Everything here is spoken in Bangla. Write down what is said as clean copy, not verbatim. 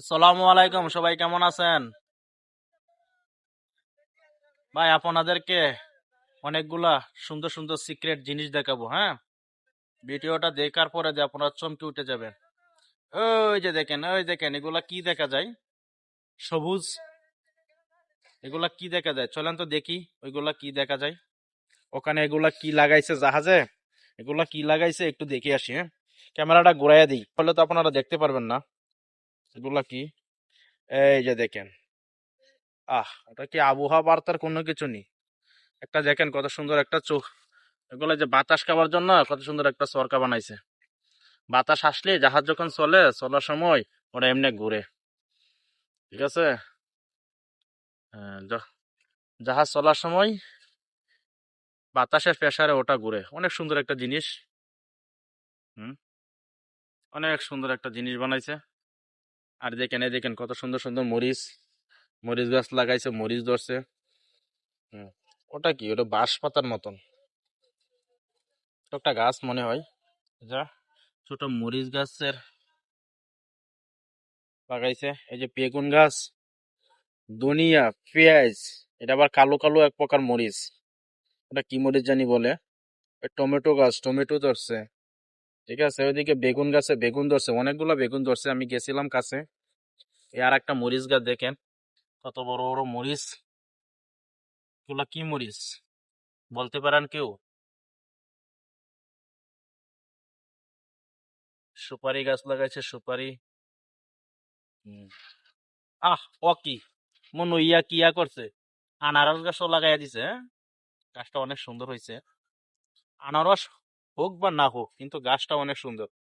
আসসালামু আলাইকুম, সবাই কেমন আছেন? ভাই, আপনাদেরকে অনেকগুলা সুন্দর সুন্দর সিক্রেট জিনিস দেখাবো। হ্যাঁ, ভিডিওটা দেখার পরে যে আপনারা চমকে উঠে যাবেন। ওই যে দেখেন, ওই দেখেন, এগুলা কি দেখা যায়? সবুজ। এগুলা কি দেখা যায়? চলেন তো দেখি ওইগুলা কি দেখা যায়। ওখানে এগুলা কি লাগাইছে জাহাজে? এগুলা কি লাগাইছে একটু দেখে আসি। হ্যাঁ, ক্যামেরাটা ঘুরাইয়া দিই, ফলে তো আপনারা দেখতে পারবেন না। এগুলা কি? এই যে দেখেন। এটা কি আবহাওয়া বার্তার কোনো কিছু নেই? একটা দেখেন কত সুন্দর একটা চোখ। এগুলো যে বাতাস খাওয়ার জন্য কত সুন্দর একটা সরকা বানাইছে। বাতাস আসলে জাহাজ যখন চলার সময় ওরা এমনি ঘুরে। ঠিক আছে। হ্যাঁ, জাহাজ চলার সময় বাতাসের প্রেসারে ওটা ঘুরে। অনেক সুন্দর একটা জিনিস। হুম, অনেক সুন্দর একটা জিনিস বানাইছে। আর দেখেন, এই দেখেন কত সুন্দর সুন্দর মরিচ। মরিচ গাছ লাগাইছে, মরিচ ধরছে। হুম, ওটা কি? ওটা বাঁশ পাতার মতন একটা গাছ মনে হয়। যা ছোট মরিচ গাছের লাগাইছে। এই যে বেগুন গাছ, ধনিয়া, পেঁয়াজ। এটা আবার কালো কালো এক প্রকার মরিচ। এটা কি মরিচ জানি বলে। ওই টমেটো গাছ, টমেটো ধরছে। ঠিক আছে, ওইদিকে বেগুন গাছে বেগুন ধরছে, অনেকগুলা বেগুন ধরছে। আমি গেছিলাম কাছে। এই আর একটা মরিচ গাছ দেখেন, কত বড় বড় মরিচ। এগুলা কি মরিচ বলতে পারেন কেউ? সুপারি গাছ লাগাইছে, সুপারি। হুম। ও কি মনে ইয়া কি ইয়া করছে? আনারস গাছও লাগাইয়া দিছে। হ্যাঁ? গাছটা অনেক সুন্দর হয়েছে। আনারস হোক বা না হোক, কিন্তু গাছটা অনেক সুন্দর।